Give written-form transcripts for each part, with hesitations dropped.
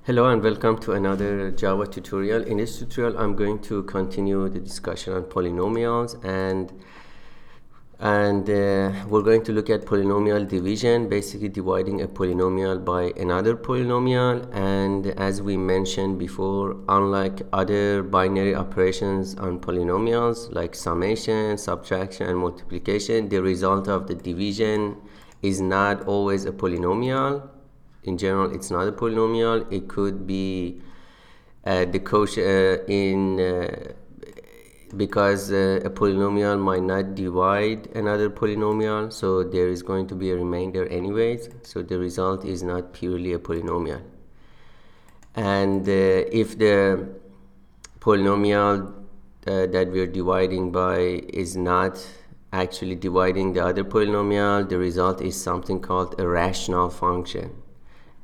Hello and welcome to another Java tutorial. In this tutorial, I'm going to continue the discussion on polynomials and we're going to look at polynomial division, basically dividing a polynomial by another polynomial. And as we mentioned before, unlike other binary operations on polynomials like summation, subtraction, and multiplication, the result of the division is not always a polynomial. In general, it's not a polynomial. It could be the quotient because a polynomial might not divide another polynomial, so there is going to be a remainder anyways. So the result is not purely a polynomial. And if the polynomial that we're dividing by is not actually dividing the other polynomial, the result is something called a rational function.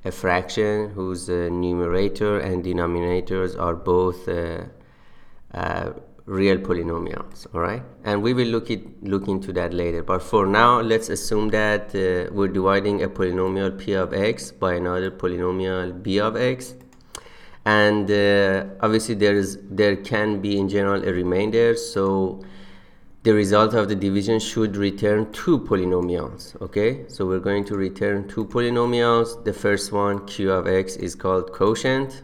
A fraction whose numerator and denominators are both real polynomials. All right, and we will look into that later, but for now let's assume that we're dividing a polynomial p of x by another polynomial b of x, and obviously there can be in general a remainder, so the result of the division should return two polynomials. Okay, so we're going to return two polynomials. The first one, q of x, is called quotient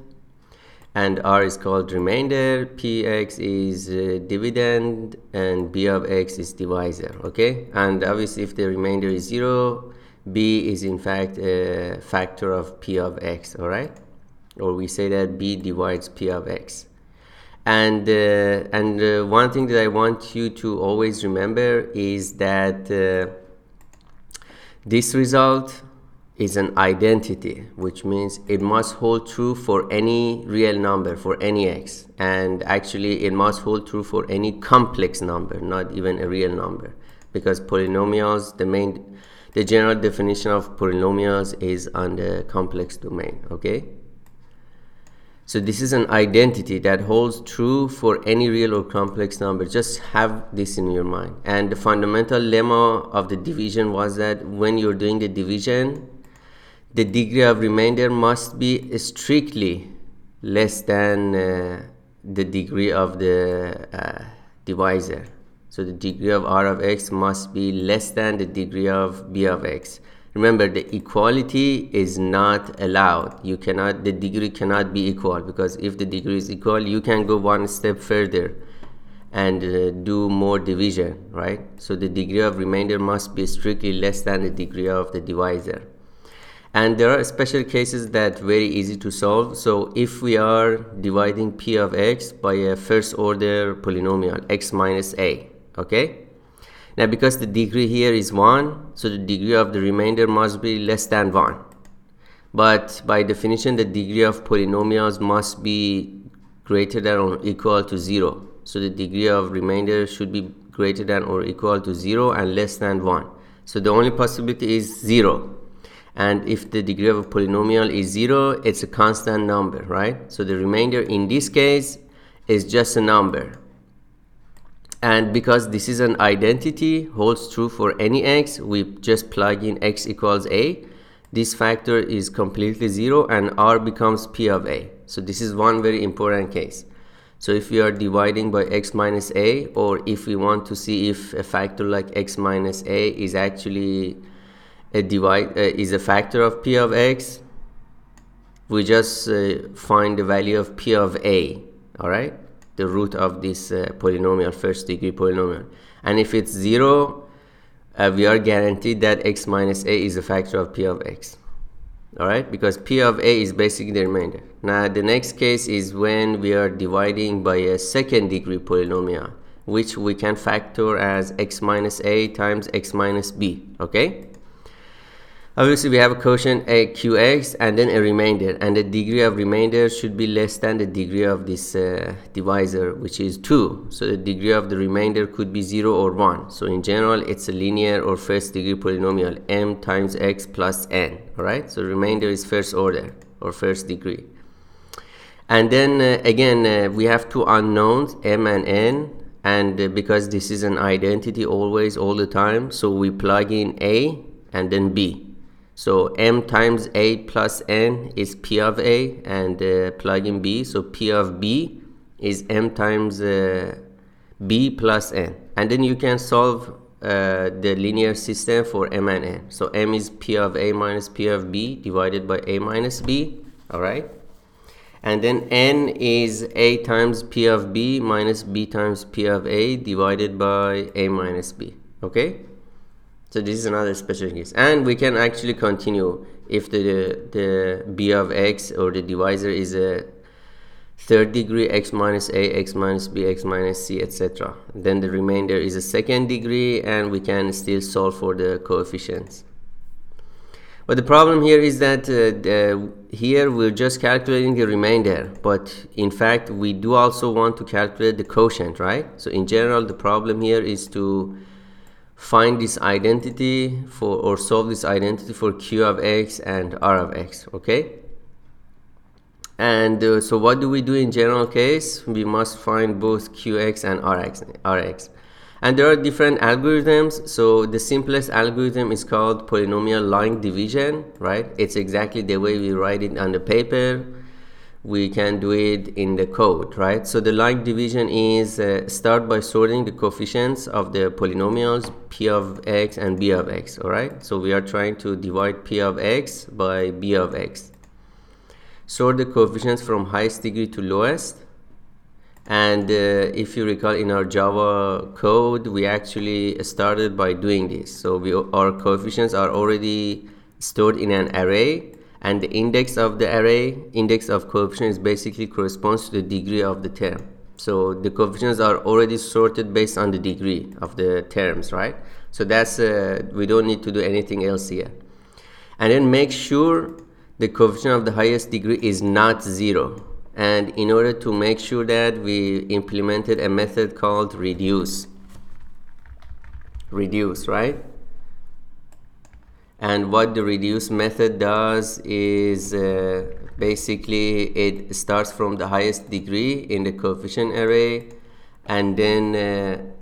and r is called remainder, px is dividend, and b of x is divisor. Okay, and obviously if the remainder is 0, b is in fact a factor of p of x. All right, or we say that b divides p of x. And one thing that I want you to always remember is that this result is an identity, which means it must hold true for any real number, for any x, and actually it must hold true for any complex number, not even a real number, because polynomials, the general definition of polynomials is on the complex domain. Okay, so this is an identity that holds true for any real or complex number. Just have this in your mind. And the fundamental lemma of the division was that when you're doing the division, the degree of remainder must be strictly less than the degree of the divisor. So the degree of r of x must be less than the degree of b of x. Remember, the equality is not allowed. The degree cannot be equal, because if the degree is equal, you can go one step further and do more division, right? So the degree of remainder must be strictly less than the degree of the divisor. And there are special cases that are very easy to solve. So if we are dividing p of x by a first order polynomial, x minus a, okay? Now, because the degree here is 1, so the degree of the remainder must be less than 1. But by definition, the degree of polynomials must be greater than or equal to 0. So the degree of remainder should be greater than or equal to 0 and less than 1. So the only possibility is 0. And if the degree of a polynomial is 0, it's a constant number, right? So the remainder in this case is just a number. And because this is an identity, holds true for any x, we just plug in x equals a. This factor is completely 0 and r becomes p of a. So this is one very important case. So if we are dividing by x minus a, or if we want to see if a factor like x minus a is actually is a factor of p of x, we just find the value of p of a. All right, the root of this polynomial, first degree polynomial. And if it's 0, we are guaranteed that x minus a is a factor of p of x. All right, because p of a is basically the remainder. Now the next case is when we are dividing by a second degree polynomial, which we can factor as x minus a times x minus b. Okay, obviously we have a quotient a qx and then a remainder, and the degree of remainder should be less than the degree of this divisor, which is 2. So the degree of the remainder could be 0 or 1. So in general, it's a linear or first degree polynomial, m times x plus n. All right, so remainder is first order or first degree. And then again, we have two unknowns, m and n, and because this is an identity always, all the time, so we plug in a and then b. So m times a plus n is p of a, and plug in b, so p of b is m times b plus n. And then you can solve the linear system for m and n. So m is p of a minus p of b divided by a minus b, all right? And then n is a times p of b minus b times p of a divided by a minus b, okay? So this is another special case. And we can actually continue if the b of x, or the divisor, is a third degree, x minus a, x minus b, x minus c, etc. Then the remainder is a second degree, and we can still solve for the coefficients. But the problem here is that here we're just calculating the remainder, but in fact we do also want to calculate the quotient, right? So in general, the problem here is to find this identity for, or solve this identity for q of x and r of x, okay? And so what do we do in general case? We must find both qx and rx. And there are different algorithms. So the simplest algorithm is called polynomial line division, right? It's exactly the way we write it on the paper. We can do it in the code, right? So the line division is start by sorting the coefficients of the polynomials p of x and b of x, all right? So we are trying to divide p of x by b of x. Sort the coefficients from highest degree to lowest. And if you recall, in our Java code, we actually started by doing this. So our coefficients are already stored in an array, and the index of the array, index of coefficients, basically corresponds to the degree of the term. So the coefficients are already sorted based on the degree of the terms, right? So that's we don't need to do anything else here. And then make sure the coefficient of the highest degree is not 0. And in order to make sure that, we implemented a method called reduce, right? And what the reduce method does is basically it starts from the highest degree in the coefficient array, and then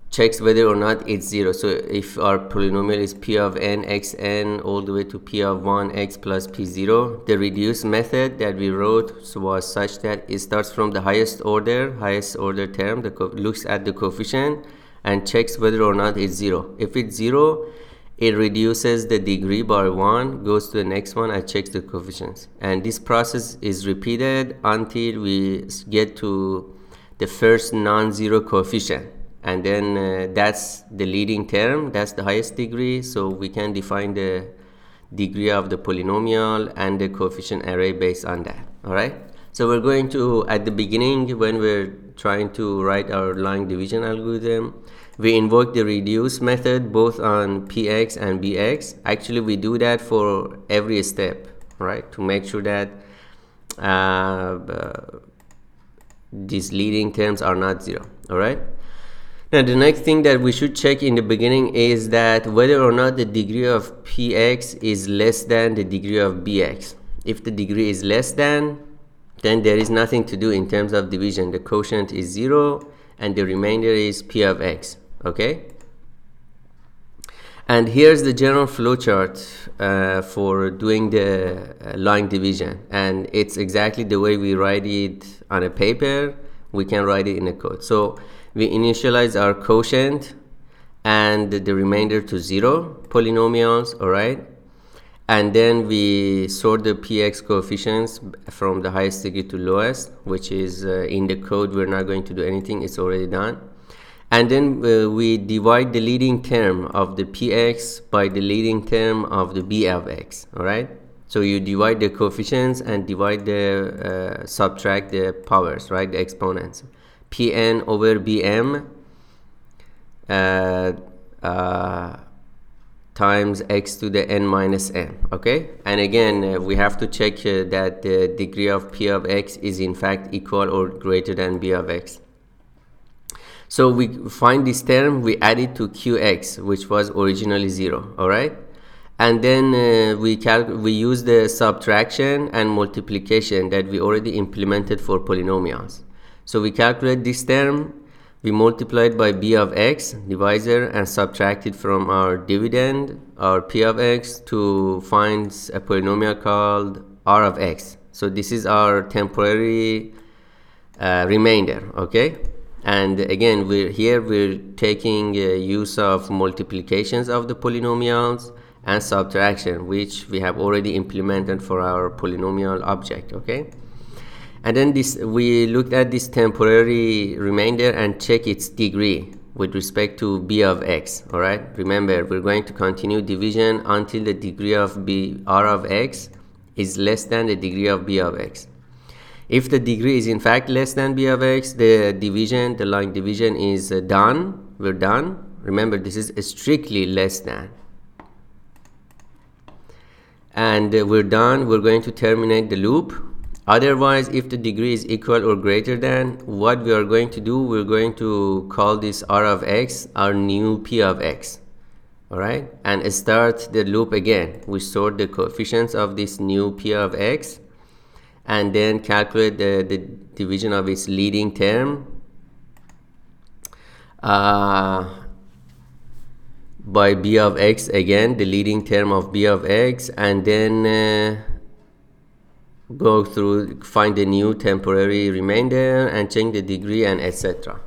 checks whether or not it's 0. So if our polynomial is p of n x n all the way to p of 1 x plus p0, the reduce method that we wrote was such that it starts from the highest order term, looks at the coefficient and checks whether or not it's 0. If it's 0, it reduces the degree by 1, goes to the next one and checks the coefficients. And this process is repeated until we get to the first non-zero coefficient. And then that's the leading term, that's the highest degree, so we can define the degree of the polynomial and the coefficient array based on that, all right? So we're going to, at the beginning, when we're trying to write our line division algorithm, we invoke the reduce method both on px and bx. Actually, we do that for every step, right, to make sure that these leading terms are not 0, all right? Now the next thing that we should check in the beginning is that whether or not the degree of px is less than the degree of bx. If the degree is less than, then there is nothing to do in terms of division. The quotient is 0 and the remainder is p of x, okay? And here's the general flowchart for doing the line division, and it's exactly the way we write it on a paper. We can write it in a code. So we initialize our quotient and the remainder to 0 polynomials, all right? And then we sort the px coefficients from the highest degree to lowest, which is in the code. We're not going to do anything, it's already done. And then we divide the leading term of the px by the leading term of the b of x, all right? So you divide the coefficients and divide the subtract the powers, right, the exponents. Pn over bm times x to the n minus m, okay? And again, we have to check that the degree of p of x is in fact equal or greater than b of x. So we find this term, we add it to qx, which was originally 0, all right? And then we use the subtraction and multiplication that we already implemented for polynomials. So we calculate this term We multiplied by b of x, divisor, and subtracted from our dividend, our p of x, to find a polynomial called r of x. So this is our temporary remainder, okay? And again, we're taking use of multiplications of the polynomials and subtraction, which we have already implemented for our polynomial object, okay? And then we looked at this temporary remainder and check its degree with respect to b of x. All right, remember, we're going to continue division until the degree of r of x is less than the degree of b of x. If the degree is in fact less than b of x, the line division is done. We're done. Remember, this is strictly less than. And we're done. We're going to terminate the loop. Otherwise, if the degree is equal or greater than, what we are going to do, we're going to call this r of x our new p of x. All right, and start the loop again. We sort the coefficients of this new p of x and then calculate the division of its leading term by b of x, again the leading term of b of x, and then go through, find the new temporary remainder and change the degree, and etc.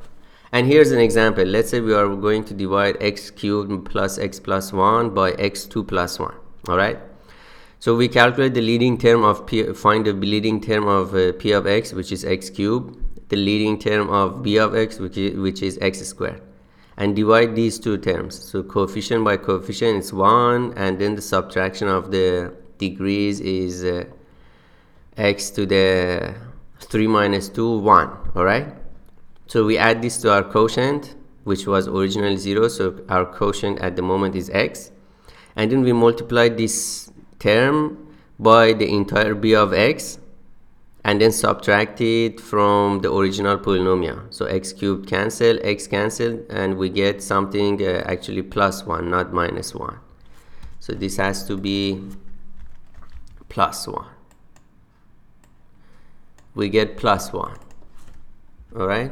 And here's an example. Let's say we are going to divide x cubed plus x plus 1 by x2 plus 1. All right, so we calculate the leading term of p, find the leading term of p of x, which is x cubed, the leading term of b of x, which is x squared, and divide these two terms. So coefficient by coefficient is 1, and then the subtraction of the degrees is x to the 3 minus 2, 1. All right, so we add this to our quotient, which was originally 0, so our quotient at the moment is x, and then we multiply this term by the entire b of x and then subtract it from the original polynomial. So x cubed cancel, x cancel, and we get something actually plus 1, not minus 1. So this has to be plus 1. We get plus 1. All right,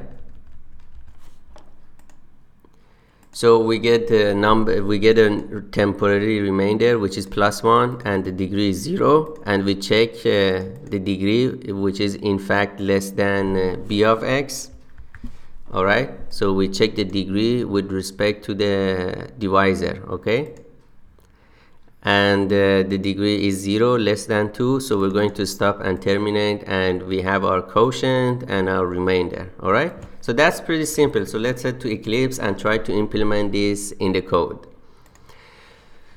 so we get a number, we get a temporary remainder which is plus 1, and the degree is 0, and we check the degree, which is in fact less than b of x. All right, so we check the degree with respect to the divisor, okay, and the degree is 0, less than 2, so we're going to stop and terminate, and we have our quotient and our remainder. All right, so that's pretty simple. So let's head to Eclipse and try to implement this in the code.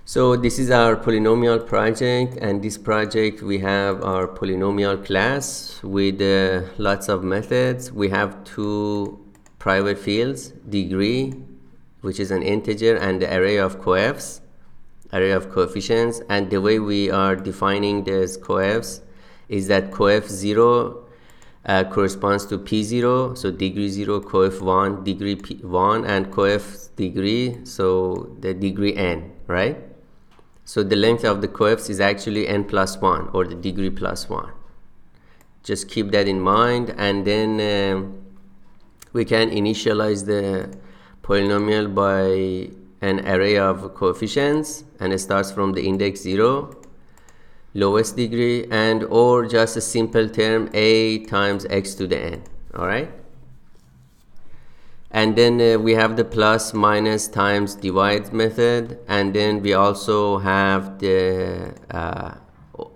So this is our polynomial project, and this project we have our polynomial class with lots of methods. We have two private fields, degree, which is an integer, and the array of coefs, array of coefficients. And the way we are defining this coefs is that coef 0 corresponds to p0, so degree 0, coef 1, degree 1, and coef degree, so the degree n, right? So the length of the coefs is actually n plus 1, or the degree plus 1. Just keep that in mind, and then we can initialize the polynomial by an array of coefficients, and it starts from the index 0, lowest degree, and or just a simple term a times x to the n. All right, and then we have the plus, minus, times, divide method, and then we also have the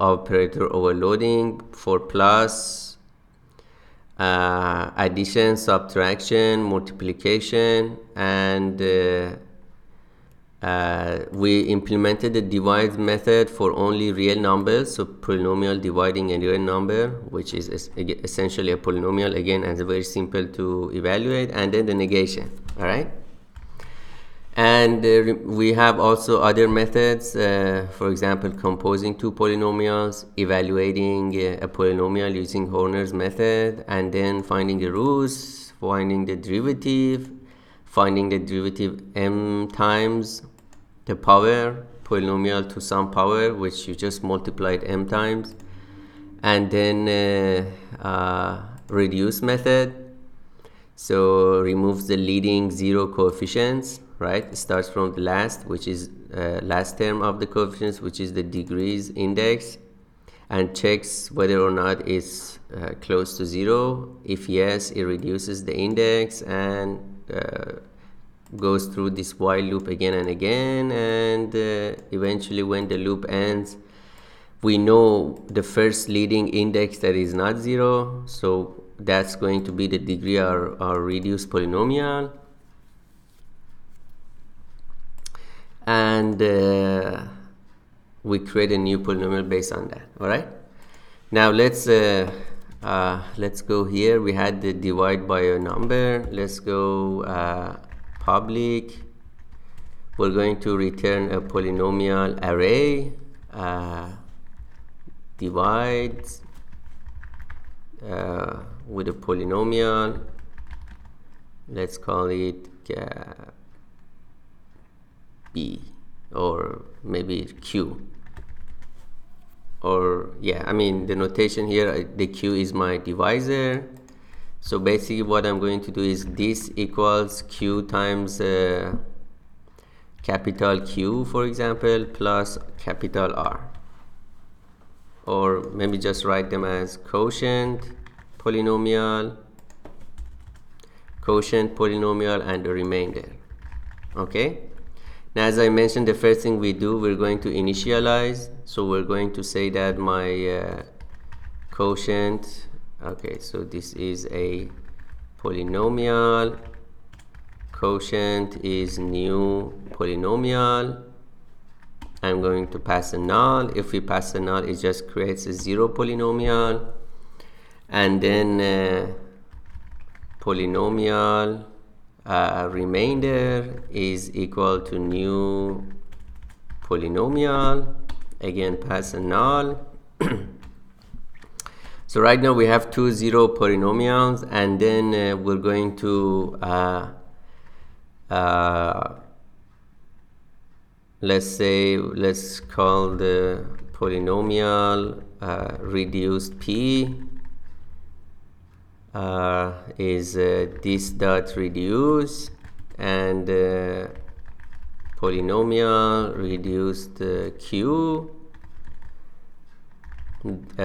operator overloading for plus, addition, subtraction, multiplication, and we implemented the divide method for only real numbers, so polynomial dividing a real number, which is essentially a polynomial, again, and very simple to evaluate, and then the negation. All right, and we have also other methods, for example, composing two polynomials, evaluating a polynomial using Horner's method, and then finding the roots, finding the derivative, finding the derivative m times the power, polynomial to some power, which you just multiplied m times, and then reduce method. So removes the leading 0 coefficients, right? It starts from the last, which is last term of the coefficients, which is the degrees index, and checks whether or not it's close to 0. If yes, it reduces the index and goes through this while loop again and again, and eventually when the loop ends, we know the first leading index that is not 0, so that's going to be the degree of our reduced polynomial. And we create a new polynomial based on that. All right, now let's go here. We had the divide by a number. Let's go public. We're going to return a polynomial array. Divides with a polynomial. Let's call it B, or maybe Q, or yeah, I mean the notation here, the Q is my divisor. So basically what I'm going to do is this equals Q times capital Q, for example, plus capital R, or maybe just write them as quotient polynomial, and the remainder. Okay, now as I mentioned, the first thing we do, we're going to initialize. So we're going to say that my quotient, okay, so this is a polynomial, quotient is new polynomial. I'm going to pass a null. If we pass a null, it just creates a 0 polynomial, and then polynomial remainder is equal to new polynomial. Again, pass a null. So right now we have 2 0 polynomials, and then we're going to let's call the polynomial reduced P is this dot reduce, and polynomial reduced Q,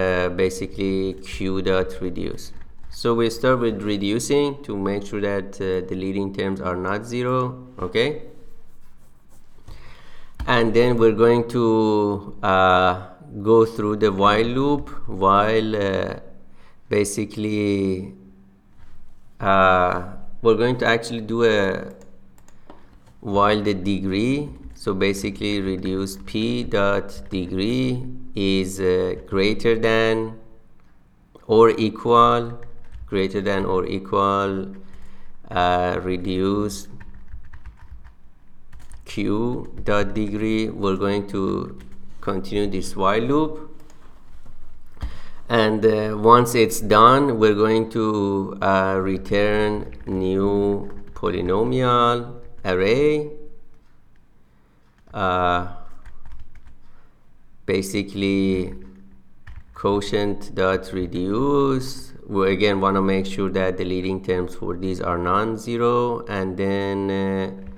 basically Q dot reduce. So we start with reducing to make sure that the leading terms are not 0. Okay, and then we're going to go through the while loop, while basically we're going to actually do a while the degree. So basically reduce P dot degree is greater than or equal reduce Q dot degree. We're going to continue this while loop, and once it's done, we're going to return new polynomial array. Basically quotient dot reduce. We again want to make sure that the leading terms for these are non-zero, and then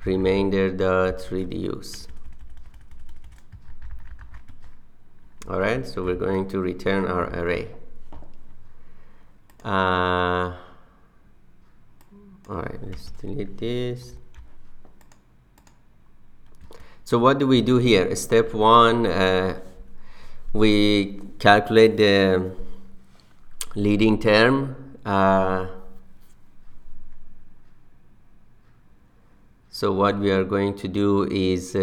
remainder dot reduce. All right, so we're going to return our array. All right, let's delete this. So what do we do here? Step 1, we calculate the leading term. So what we are going to do is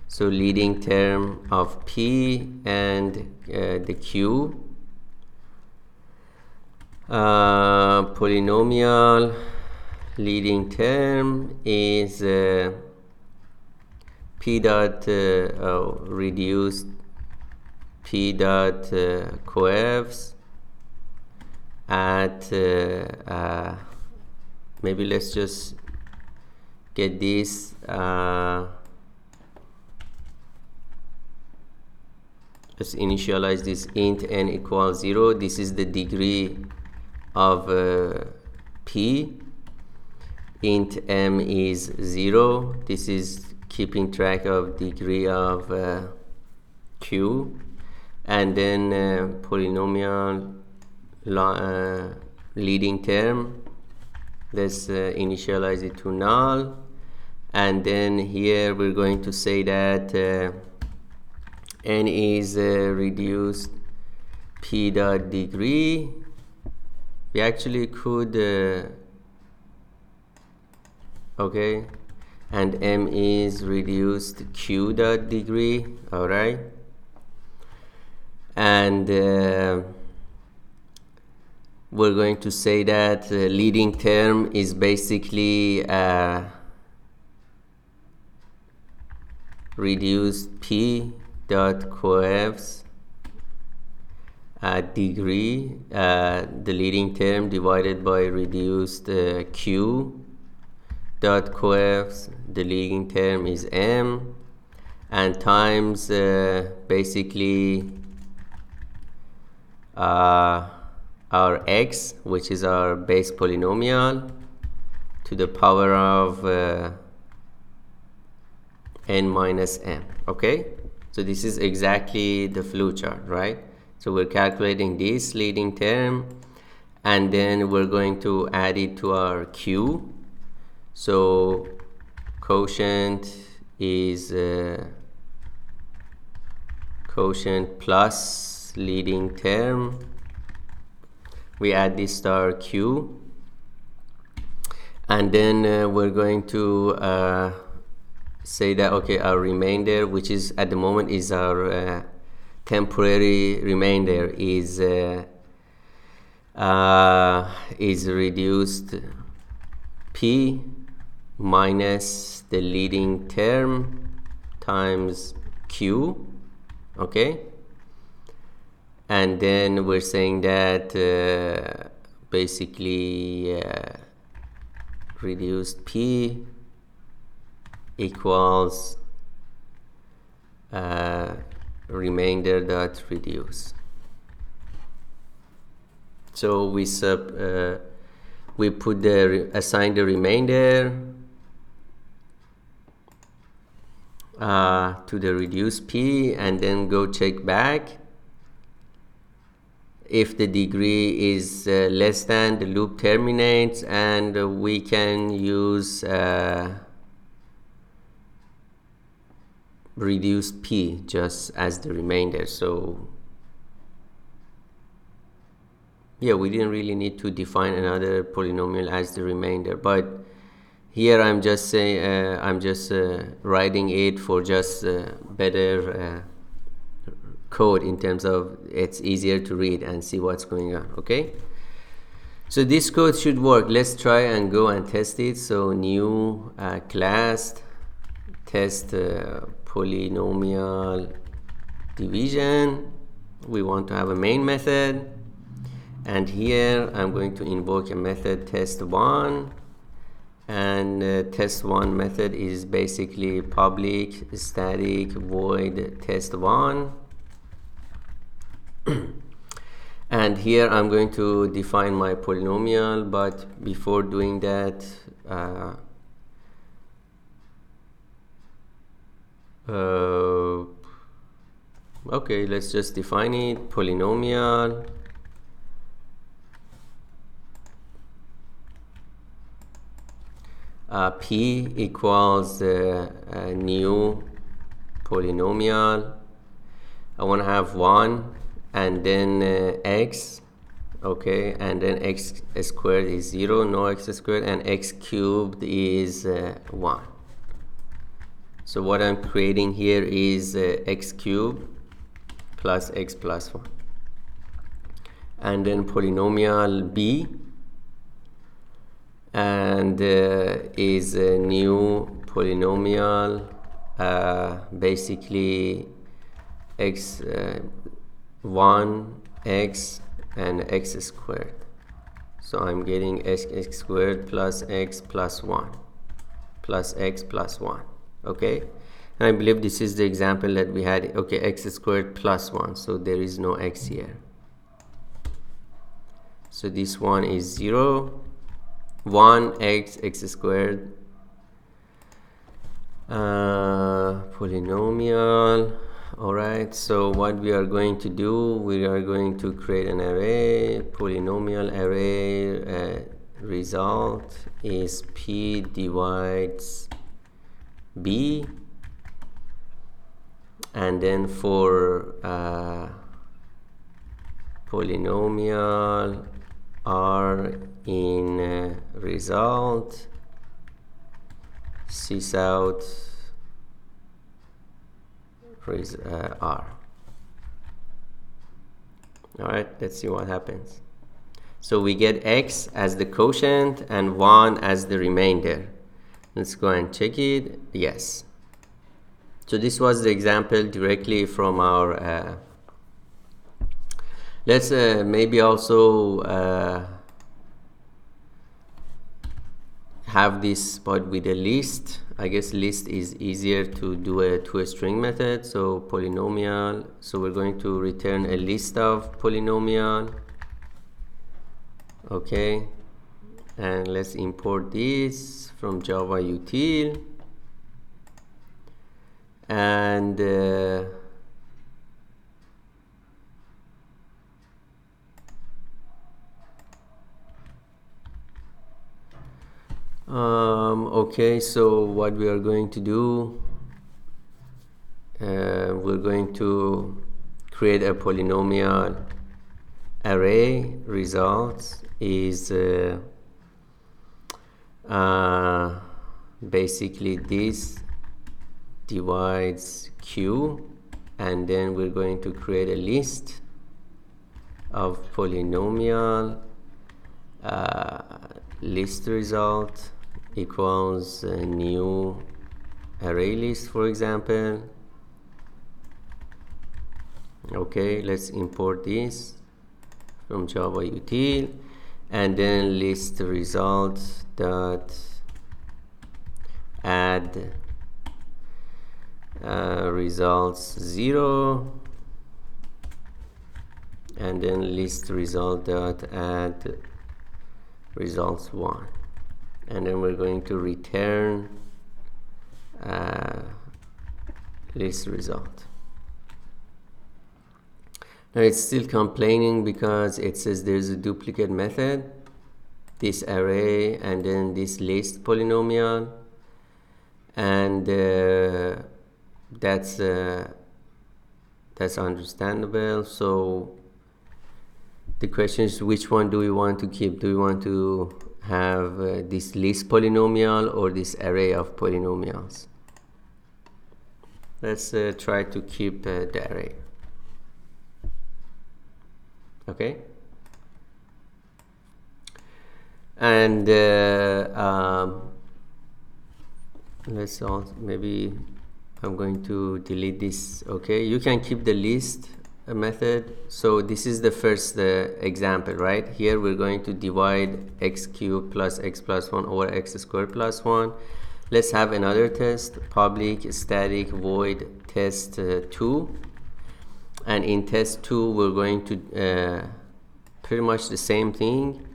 so leading term of P and the Q, polynomial leading term is P dot reduced P dot coefs at maybe let's just get this let's initialize this int n equals 0. This is the degree of p, int m is 0. This is keeping track of degree of q, and then polynomial leading term, let's initialize it to null, and then here we're going to say that n is reduced p dot degree. We actually could okay, and m is reduced q dot degree. All right, and we're going to say that the leading term is basically reduced p dot coefs degree, the leading term divided by reduced q dot coefs, the leading term is m, and times basically our x, which is our base polynomial, to the power of n minus m. Okay, so this is exactly the flowchart, right? So we're calculating this leading term, and then we're going to add it to our q. So quotient is quotient plus leading term. We add this to our q, and then we're going to say that okay, our remainder, which is at the moment is our temporary remainder, is reduced p minus the leading term times q. Okay, and then we're saying that basically reduced p equals remainder dot reduce. So we put assign the remainder to the reduced p, and then go check back. If the degree is less than, the loop terminates, and we can use reduce p just as the remainder. So yeah, we didn't really need to define another polynomial as the remainder, but here I'm just saying writing it for just better code in terms of it's easier to read and see what's going on. Okay, so this code should work. Let's try and go and test it. So new class, test polynomial division. We want to have a main method, and here I'm going to invoke a method test1, and test1 method is basically public static void test1. And here I'm going to define my polynomial, but before doing that okay, let's just define it. Polynomial p equals new polynomial. I want to have 1 and then x, okay, and then x squared is 0, no x squared, and x cubed is 1. So what I'm creating here is x cubed plus x plus 1, and then polynomial b, and is a new polynomial, basically x 1 x and x squared. So I'm getting x squared plus x plus 1 plus x plus 1. Okay, and I believe this is the example that we had. Okay, x squared plus 1, so there is no x here. So this one is 0, 1x x squared, polynomial. Alright, so what we are going to do, we are going to create an array, polynomial array. Result is P divides B, and then for polynomial R in result, sys out R. Alright, let's see what happens. So we get x as the quotient and 1 as the remainder. Let's go and check it. Yes. So this was the example directly from our let's maybe also have this but with a list. I guess list is easier to do to a string method. So polynomial, so we're going to return a list of polynomial. Okay, and let's import this from Java util, and okay, so what we are going to do, we're going to create a polynomial array. Results is basically this divides Q, and then we're going to create a list of polynomial. List result equals a new array list, for example. Okay, let's import this from Java util, and then list results dot add results 0, and then list result dot add results 1, and then we're going to return list result. Now it's still complaining because it says there's a duplicate method, this array and then this list polynomial, and that's understandable. So the question is, which one do we want to keep? Do we want to have this list polynomial or this array of polynomials? Let's try to keep the array. Okay, and let's also, maybe I'm going to delete this. Okay, you can keep the list method. So this is the first example, right? Here we're going to divide x cubed plus x plus 1 over x squared plus 1. Let's have another test, public static void test 2. And in test 2 we're going to pretty much the same thing,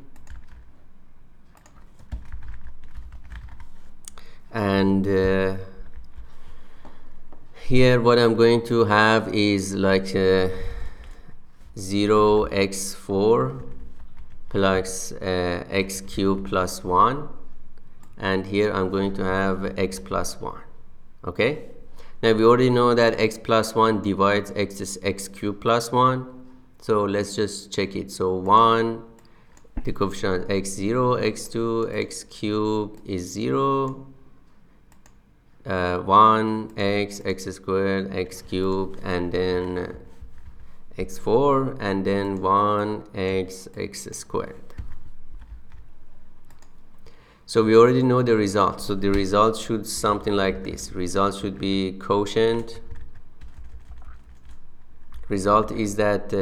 and here what I'm going to have is like 0x4 plus x cubed plus 1, and here I'm going to have x plus 1. Okay, now we already know that x plus 1 divides x is x cubed plus 1, so let's just check it. So 1, the coefficient x0, x2, x cubed is 0, 1, x squared, x cubed, and then x4, and then 1 x squared. So we already know the result. So the result should something like this. Result should be quotient. Result is that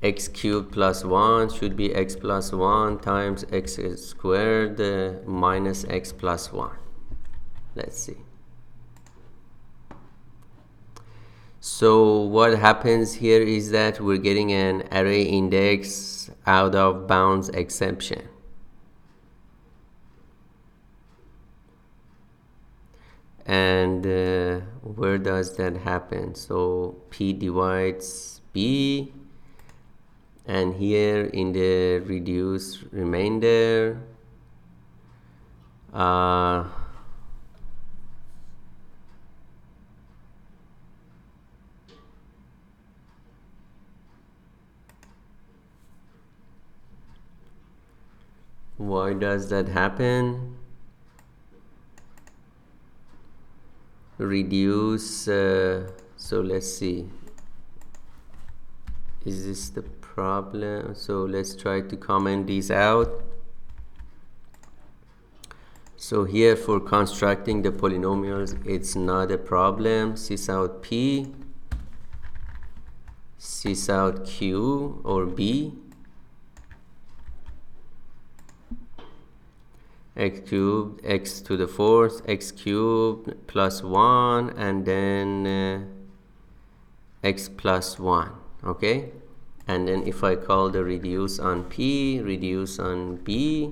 x cubed plus 1 should be x plus 1 times x squared minus x plus 1. Let's see. So what happens here is that we're getting an array index out of bounds exception. And where does that happen? So P divides B, and here in the reduced remainder, why does that happen? Reduce, so let's see, is this the problem? So let's try to comment these out. So here for constructing the polynomials, it's not a problem. Sys out P, sys out Q or B, x cubed, x to the fourth, x cubed plus 1, and then x plus 1, okay? And then if I call the reduce on P, reduce on B,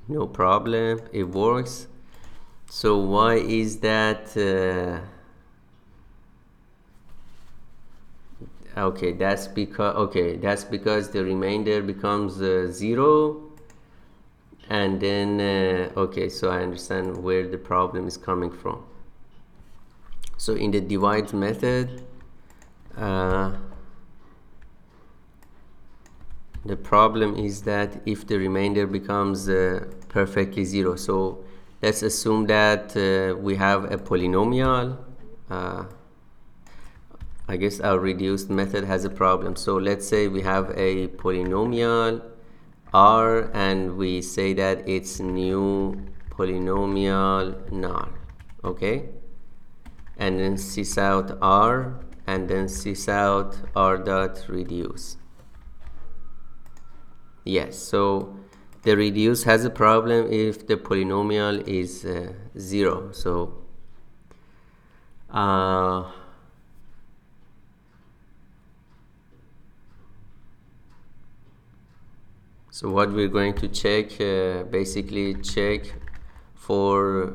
no problem, it works. So why is that? Okay, that's because the remainder becomes 0. And then okay, so I understand where the problem is coming from. So in the divide method, the problem is that if the remainder becomes perfectly 0, so let's assume that we have a polynomial. I guess our reduced method has a problem. So let's say we have a polynomial R, and we say that it's new polynomial null, okay? And then sys out R, and then sys out R dot reduce. Yes, so the reduce has a problem if the polynomial is 0. So so what we're going to check, basically check for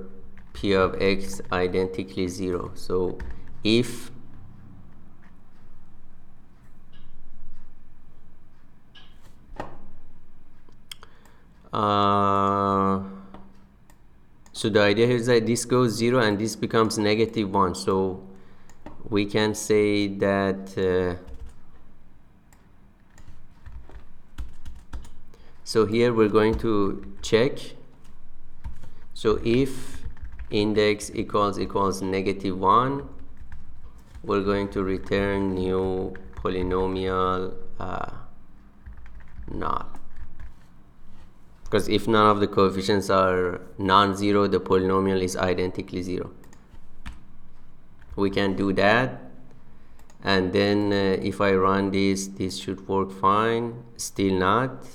P of X identically 0. So if so the idea here is that this goes 0 and this becomes -1. So we can say that so here we're going to check. So if index equals -1, we're going to return new polynomial null. Because if none of the coefficients are non-zero, the polynomial is identically 0. We can do that. And then if I run this should work fine. Still not.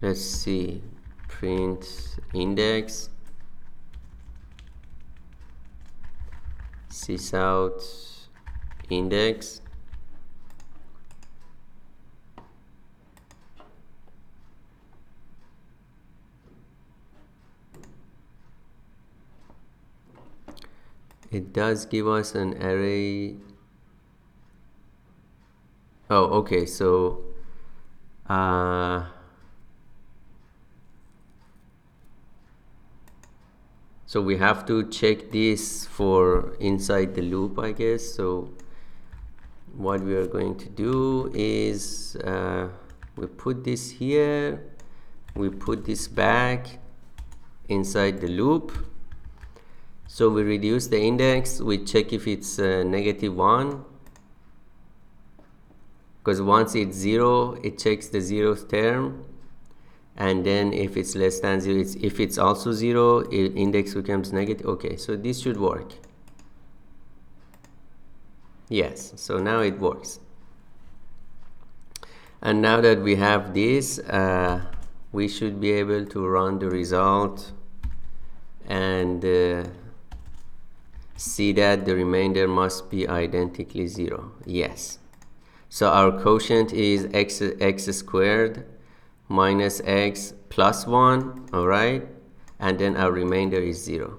Let's see, print index, sys out index, it does give us an array. Oh, okay, so so we have to check this for inside the loop, I guess. So what we are going to do is we put this here, we put this back inside the loop. So we reduce the index, we check if it's -1, because once it's 0, it checks the 0th term, and then if it's less than 0, if it's also 0, index becomes negative. Okay, so this should work. Yes, so now it works. And now that we have this, we should be able to run the result and see that the remainder must be identically 0. Yes. So our quotient is x squared minus x plus 1, all right? And then our remainder is 0.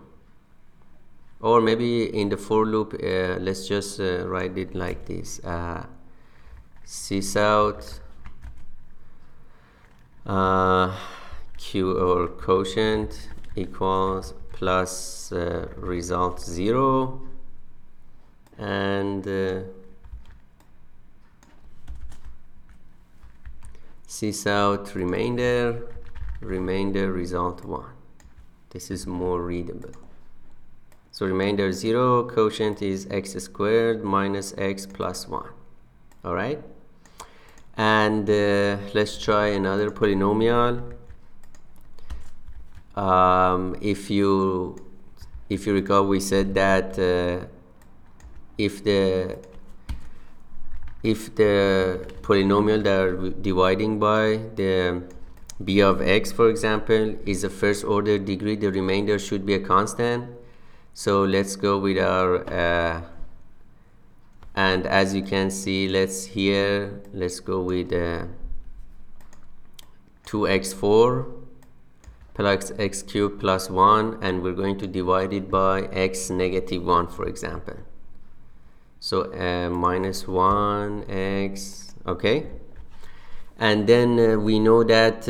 Or maybe in the for loop, let's just write it like this. Cout q or quotient equals plus result 0 and cout remainder result 1. This is more readable. So remainder 0, quotient is x squared minus x plus 1. All right? And let's try another polynomial. If you recall, we said that if the polynomial that are dividing by, the b of x, for example, is a first order degree, the remainder should be a constant. So let's go with our and as you can see, let's go with 2x4 plus x cubed plus 1, and we're going to divide it by x negative 1, for example. So minus 1x, okay? And then we know that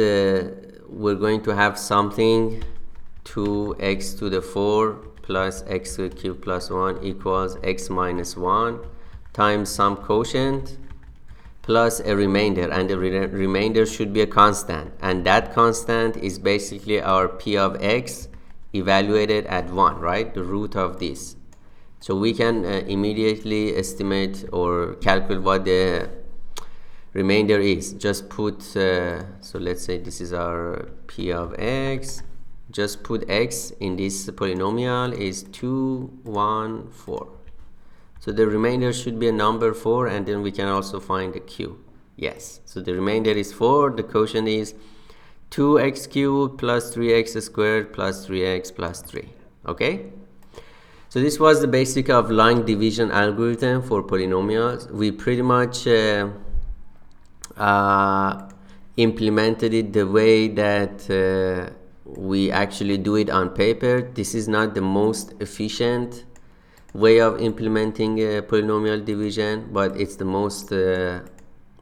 we're going to have something 2x to the 4 plus x cubed plus 1 equals x minus 1 times some quotient plus a remainder, and the remainder should be a constant, and that constant is basically our p of x evaluated at 1, right? The root of this. So we can immediately estimate or calculate what the remainder is. Just put so let's say this is our p of x. Just put x in this polynomial is 2, 1, 4. So the remainder should be a number 4, and then we can also find the q. Yes, so the remainder is 4. The quotient is 2x cubed plus 3x squared plus 3x plus 3. Okay? So this was the basic of line division algorithm for polynomials. We pretty much implemented it the way that we actually do it on paper. This is not the most efficient way of implementing polynomial division, but it's the most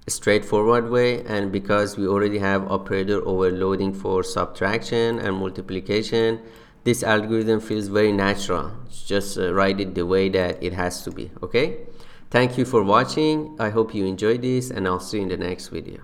straightforward way, and because we already have operator overloading for subtraction and multiplication, this algorithm feels very natural. Just write it the way that it has to be. Okay, thank you for watching. I hope you enjoyed this, and I'll see you in the next video.